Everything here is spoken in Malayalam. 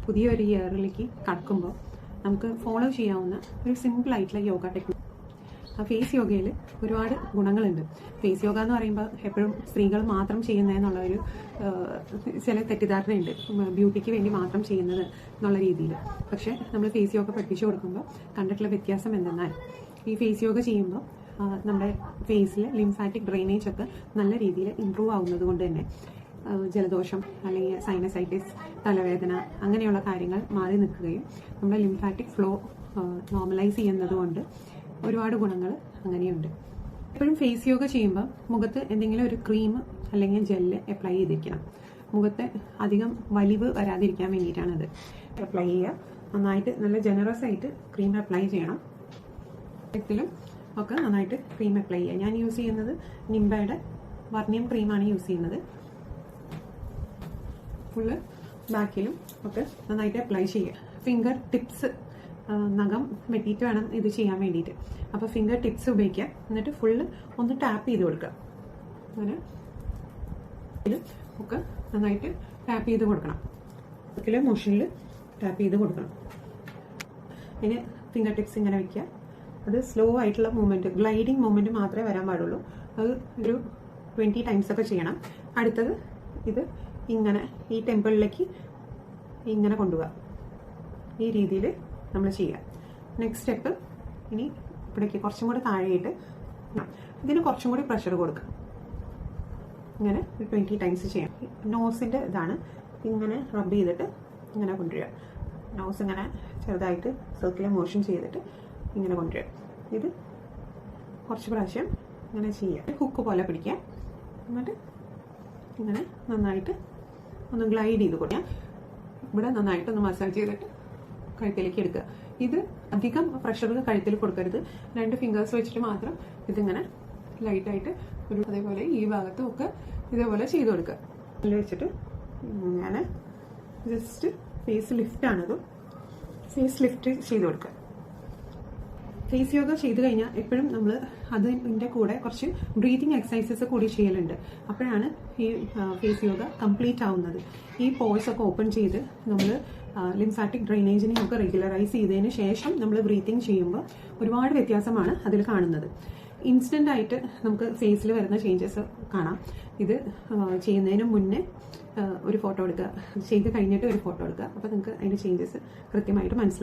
പുതിയൊരു ഇയറിലേക്ക് കടക്കുമ്പോൾ നമുക്ക് ഫോളോ ചെയ്യാവുന്ന ഒരു സിമ്പിളായിട്ടുള്ള യോഗ ടെക്നിക്ക്. ഫേസ് യോഗയിൽ ഒരുപാട് ഗുണങ്ങളുണ്ട്. ഫേസ് യോഗ എന്ന് പറയുമ്പോൾ എപ്പോഴും സ്ത്രീകൾ മാത്രം ചെയ്യുന്നതെന്നുള്ള ഒരു ചില തെറ്റിദ്ധാരണയുണ്ട്, ബ്യൂട്ടിക്ക് വേണ്ടി മാത്രം ചെയ്യുന്നത് എന്നുള്ള രീതിയിൽ. പക്ഷേ നമ്മൾ ഫേസ് യോഗ പഠിപ്പിച്ചു കൊടുക്കുമ്പോൾ കണ്ടിട്ടുള്ള വ്യത്യാസം എന്തെന്നാൽ, ഈ ഫേസ് യോഗ ചെയ്യുമ്പോൾ നമ്മുടെ ഫേസിൽ ലിംഫാറ്റിക് ഡ്രെയിനേജ് ഒക്കെ നല്ല രീതിയിൽ ഇമ്പ്രൂവ് ആവുന്നത് കൊണ്ട് തന്നെ ജലദോഷം അല്ലെങ്കിൽ സൈനസൈറ്റിസ്, തലവേദന അങ്ങനെയുള്ള കാര്യങ്ങൾ മാറി നിൽക്കുകയും നമ്മുടെ ലിംഫാറ്റിക് ഫ്ലോ നോർമലൈസ് ചെയ്യുന്നത് കൊണ്ട് ഒരുപാട് ഗുണങ്ങൾ അങ്ങനെയുണ്ട്. എപ്പോഴും ഫേസ് യോഗ ചെയ്യുമ്പോൾ മുഖത്ത് എന്തെങ്കിലും ഒരു ക്രീം അല്ലെങ്കിൽ ജെല്ല് അപ്ലൈ ചെയ്തിരിക്കണം. മുഖത്ത് അധികം വലിവ് വരാതിരിക്കാൻ വേണ്ടിയിട്ടാണത് അപ്ലൈ ചെയ്യുക. നന്നായിട്ട് നല്ല ജനറസ് ആയിട്ട് ക്രീം അപ്ലൈ ചെയ്യണം. ത്തിലും ഒക്കെ നന്നായിട്ട് ക്രീം അപ്ലൈ ചെയ്യുക. ഞാൻ യൂസ് ചെയ്യുന്നത് നിംബയുടെ വർണിയം ക്രീമാണ് യൂസ് ചെയ്യുന്നത്. ഫുള്ള് ബാക്കിലും ഒക്കെ നന്നായിട്ട് അപ്ലൈ ചെയ്യുക. ഫിംഗർ ടിപ്സ്, നഖം വെട്ടിയിട്ട് വേണം ഇത് ചെയ്യാൻ വേണ്ടിയിട്ട്. അപ്പോൾ ഫിംഗർ ടിപ്സ് ഉപയോഗിക്കുക. എന്നിട്ട് ഫുള്ള് ഒന്ന് ടാപ്പ് ചെയ്ത് കൊടുക്കുക. അങ്ങനെ ഒക്കെ നന്നായിട്ട് ടാപ്പ് ചെയ്ത് കൊടുക്കണം. ഇതിൽ മോഷനിൽ ടാപ്പ് ചെയ്ത് കൊടുക്കണം. ഇനി ഫിംഗർ ടിപ്സ് ഇങ്ങനെ വയ്ക്കുക. അത് സ്ലോ ആയിട്ടുള്ള മൂവ്മെൻറ്റ്, ഗ്ലൈഡിങ് മൂവ്മെൻറ്റ് മാത്രമേ വരാൻ പാടുള്ളൂ. അത് ഒരു 20 ടൈംസ് ഒക്കെ ചെയ്യണം. അടുത്തത് ഇത് ഇങ്ങനെ ഈ ടെമ്പിളിലേക്ക് ഇങ്ങനെ കൊണ്ടുപോവുക. ഈ രീതിയിൽ നമ്മൾ ചെയ്യുക. നെക്സ്റ്റ് സ്റ്റെപ്പ്, ഇനി ഇവിടേക്ക് കുറച്ചും കൂടി താഴെയിട്ട് ഇതിന് കുറച്ചും കൂടി പ്രഷർ കൊടുക്കുക. ഇങ്ങനെ 20 ടൈംസ് ചെയ്യാം. നോസിൻ്റെ ഇതാണ്, ഇങ്ങനെ റബ്ബ് ചെയ്തിട്ട് ഇങ്ങനെ കൊണ്ടുവരിക. നോസ് ഇങ്ങനെ ചെറുതായിട്ട് സർക്കുലർ മോഷൻ ചെയ്തിട്ട് ഇങ്ങനെ കൊണ്ടുവരിക. ഇത് കുറച്ച് പ്രാവശ്യം ഇങ്ങനെ ചെയ്യുക. ഹുക്ക് പോലെ പിടിക്കുക. എന്നിട്ട് ഇങ്ങനെ നന്നായിട്ട് ഒന്ന് ഗ്ലൈഡ് ചെയ്ത് കൊടുക്കുക. ഇവിടെ നന്നായിട്ടൊന്ന് മസാജ് ചെയ്തിട്ട് കഴുത്തിലേക്ക് എടുക്കുക. ഇത് അധികം പ്രഷർ കഴുത്തിൽ കൊടുക്കരുത്. 2 ഫിംഗേഴ്സ് വെച്ചിട്ട് മാത്രം ഇതിങ്ങനെ ലൈറ്റായിട്ട് ഒരു, അതേപോലെ ഈ ഭാഗത്തും ഒക്കെ ഇതേപോലെ ചെയ്ത് കൊടുക്കുക. ഇതിൽ വെച്ചിട്ട് ഇങ്ങനെ ജസ്റ്റ് ഫേസ് ലിഫ്റ്റാണത്, ഫേസ് ലിഫ്റ്റ് ചെയ്ത് കൊടുക്കുക. ഫേസ് യോഗ ചെയ്ത് കഴിഞ്ഞാൽ എപ്പോഴും നമ്മൾ അതിൻ്റെ കൂടെ കുറച്ച് ബ്രീതിങ് എക്സസൈസസ് കൂടി ചെയ്യലുണ്ട്. അപ്പോഴാണ് ഈ ഫേസ് യോഗ കംപ്ലീറ്റ് ആവുന്നത്. ഈ പോഴ്സ് ഒക്കെ ഓപ്പൺ ചെയ്ത് നമ്മൾ ലിംഫാറ്റിക് ഡ്രെയിനേജിനെ ഒക്കെ റെഗുലറൈസ് ചെയ്തതിന് ശേഷം നമ്മൾ ബ്രീത്തിങ് ചെയ്യുമ്പോൾ ഒരുപാട് വ്യത്യാസമാണ് അതിൽ കാണുന്നത്. ഇൻസ്റ്റൻ്റ് ആയിട്ട് നമുക്ക് ഫേസിൽ വരുന്ന ചേഞ്ചസ് കാണാം. ഇത് ചെയ്യുന്നതിന് മുന്നേ ഒരു ഫോട്ടോ എടുക്കുക, ചെയ്ത് കഴിഞ്ഞിട്ട് ഒരു ഫോട്ടോ എടുക്കുക. അപ്പോൾ നിങ്ങൾക്ക് അതിൻ്റെ ചേഞ്ചസ് കൃത്യമായിട്ട് മനസ്സിലാവും.